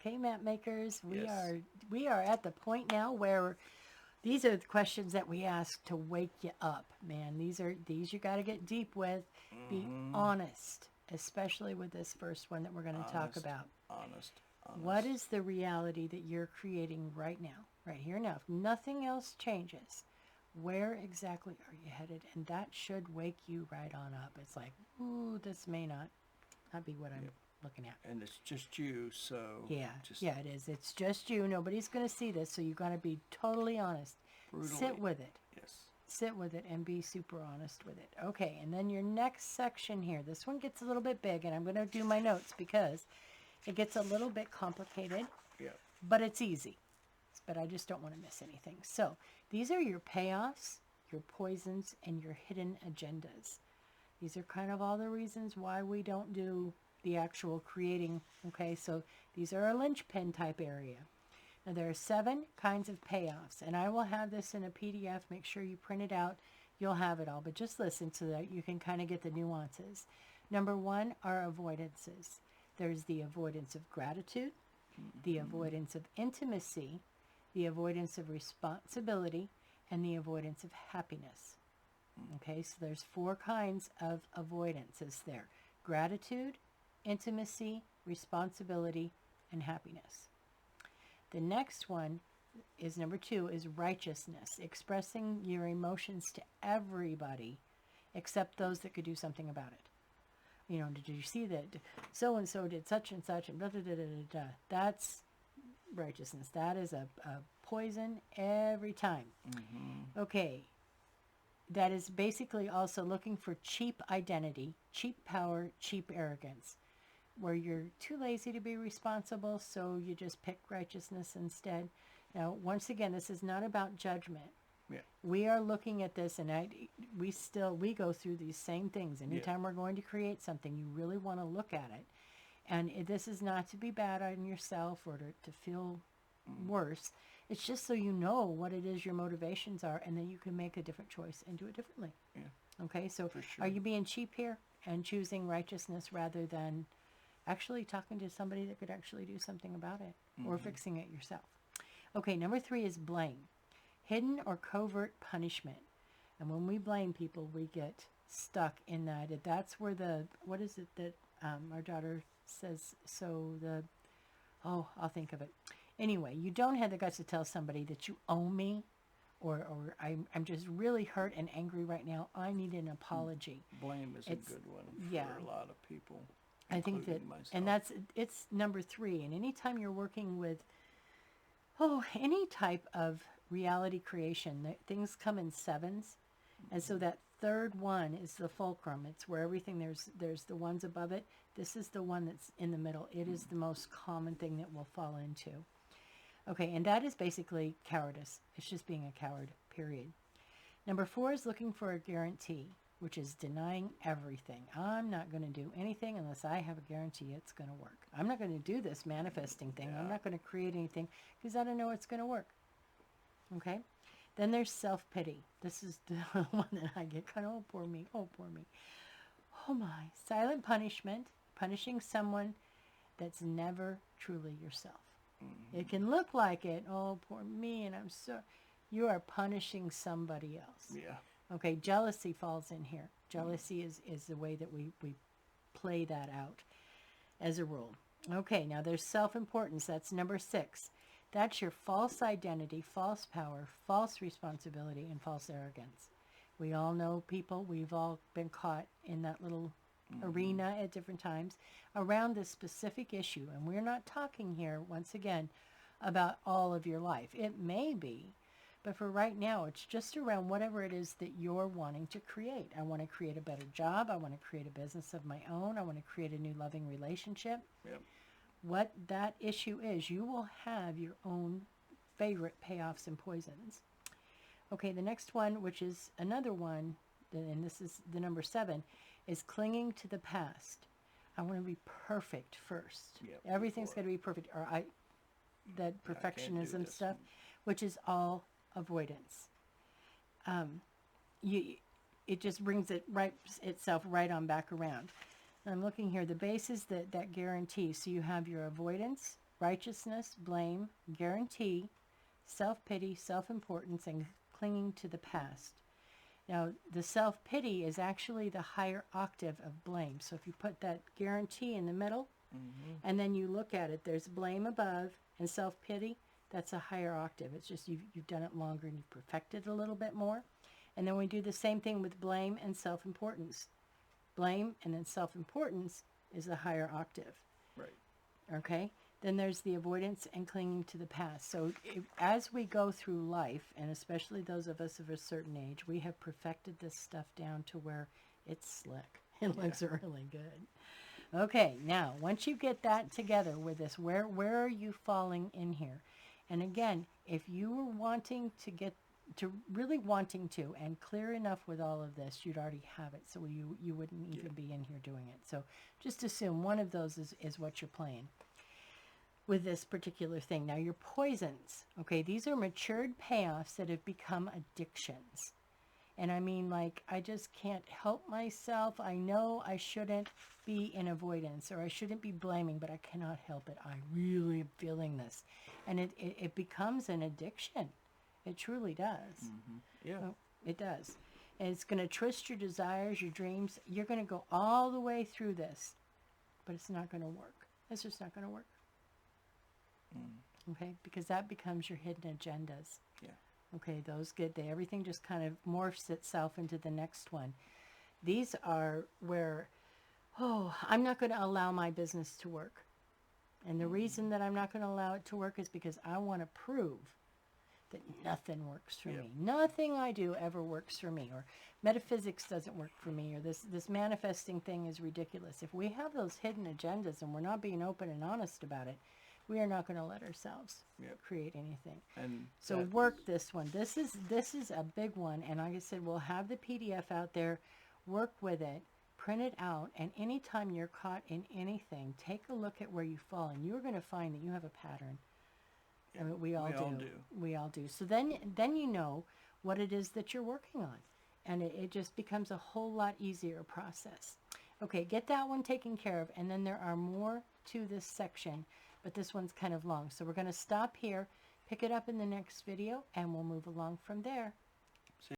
Okay, map makers, Yes. we are at the point now where these are the questions that we ask to wake you up, man. These you got to get deep with. Be Mm-hmm. honest, especially with this first one that we're going to talk Honest, about. honest, What honest. is the reality that you're creating right now, right here now? If nothing else changes, where exactly are you headed? And that should wake you right on up. It's like, ooh, this may not be what I'm Yep. looking at. And it's just you, so Yeah, just yeah, it is. It's just you. Nobody's going to see this, so you got to be totally honest. Sit brutally. with it. Yes. Sit with it and be super honest with it. Okay, and then your next section here. This one gets a little bit big, and I'm going to do my notes because it gets a little bit complicated, Yep. but it's easy. But I just don't want to miss anything. So these are your payoffs, your poisons, and your hidden agendas. These are kind of all the reasons why we don't do the actual creating. Okay, so these are a linchpin type area. Now there are 7 kinds of payoffs, and I will have this in a PDF. Make sure you print it out. You'll have it all, but just listen so that you can kind of get the nuances. Number 1 are avoidances. There's the avoidance of gratitude, the Mm-hmm. avoidance of intimacy, the avoidance of responsibility, and the avoidance of happiness. Okay, so there's 4 kinds of avoidances there: gratitude, intimacy, responsibility, and happiness. The next one is number 2 is righteousness, expressing your emotions to everybody except those that could do something about it. You know, did you see that so and so did such and such and blah, blah, blah, blah, blah. That's righteousness. That is a poison every time. Mm-hmm. Okay, that is basically also looking for cheap identity, cheap power, cheap arrogance, where you're too lazy to be responsible, so you just pick righteousness instead. Now, once again, this is not about judgment. Yeah. We are looking at this, and we go through these same things. Yeah. Anytime we're going to create something, you really want to look at it. And this is not to be bad on yourself or to feel Mm. worse. It's just so you know what it is your motivations are, and then you can make a different choice and do it differently. Yeah. Okay, so For are sure. you being cheap here and choosing righteousness rather than actually talking to somebody that could actually do something about it or Mm-hmm. fixing it yourself? Okay, number 3 is blame, hidden or covert punishment. And when we blame people, we get stuck in that. That's where what is it that our daughter says? So I'll think of it. Anyway, you don't have the guts to tell somebody that you owe me, or I'm just really hurt and angry right now. I need an apology. Blame is a It's, good one yeah, for a lot of people, I think that, including and myself. it's number 3. And anytime you're working with, any type of reality creation, things come in sevens. And so Mm-hmm. that third one is the fulcrum. It's where everything there's the ones above it. This is the one that's in the middle. It is the most common thing that we'll fall into. Okay, and that is basically cowardice. It's just being a coward, period. Number 4 is looking for a guarantee, which is denying everything. I'm not going to do anything unless I have a guarantee it's going to work. I'm not going to do this manifesting thing. I'm Yeah. not going to create anything because I don't know it's going to work. Okay? Then there's self pity. This is the one that I get kind of, oh, poor me, oh, poor me. Oh, my. Silent punishment, punishing someone that's never truly yourself. It Mm-hmm. can look like it, oh, poor me, and I'm so. You are punishing somebody else. Yeah. Okay, jealousy falls in here. Mm. Jealousy is the way that we play that out as a rule. Okay, now there's self importance. That's number 6. That's your false identity, false power, false responsibility, and false arrogance. We all know people, we've all been caught in that little Mm-hmm. arena at different times around this specific issue. And we're not talking here, once again, about all of your life. It may be, but for right now, it's just around whatever it is that you're wanting to create. I want to create a better job. I want to create a business of my own. I want to create a new loving relationship. Yep. What that issue is, you will have your own favorite payoffs and poisons. Okay, the next one, which is another one, and this is the number 7, is clinging to the past. I want to be perfect first. Yep. Everything's Before got to be perfect, or that I can't do perfectionism this stuff, one. which is all avoidance. Um, you, it just brings itself right on back around. I'm looking here. The base is that guarantee. So you have your avoidance, righteousness, blame, guarantee, self-pity, self-importance, and clinging to the past. Now, the self-pity is actually the higher octave of blame. So if you put that guarantee in the middle, and then you look at it, there's blame above and self-pity. That's a higher octave. It's just you've done it longer and you've perfected it a little bit more. And then we do the same thing with blame and self-importance. Blame and then self-importance is the higher octave. Right. Okay? Then there's the avoidance and clinging to the past. So as we go through life, and especially those of us of a certain age, we have perfected this stuff down to where it's slick. It looks really good. Okay, now, once you get that together with this, where are you falling in here? And again, if you were wanting to get to really wanting to and clear enough with all of this, you'd already have it. So you wouldn't even be in here doing it. So just assume one of those is what you're playing with this particular thing. Now your poisons, okay, these are matured payoffs that have become addictions. And I mean, like, I just can't help myself. I know I shouldn't be in avoidance or I shouldn't be blaming, but I cannot help it. I really am feeling this. And it becomes an addiction. It truly does. Yeah. Oh, it does. And it's going to twist your desires, your dreams. You're going to go all the way through this, but it's not going to work. It's just not going to work. Okay? Because that becomes your hidden agendas. Yeah. Okay, those get there. Everything just kind of morphs itself into the next one. These are where, I'm not going to allow my business to work. And the reason that I'm not going to allow it to work is because I want to prove that nothing works for me. Nothing I do ever works for me, or metaphysics doesn't work for me, or this manifesting thing is ridiculous. If we have those hidden agendas and we're not being open and honest about it, we are not going to let ourselves create anything. And so work this one. This is a big one, and like I said, we'll have the PDF out there. Work with it, print it out, and anytime you're caught in anything, take a look at where you fall, and you're going to find that you have a pattern. I mean, we all do. We all do. So then you know what it is that you're working on, and it just becomes a whole lot easier process. Okay, get that one taken care of, and then there are more to this section, but this one's kind of long. So we're going to stop here, pick it up in the next video, and we'll move along from there.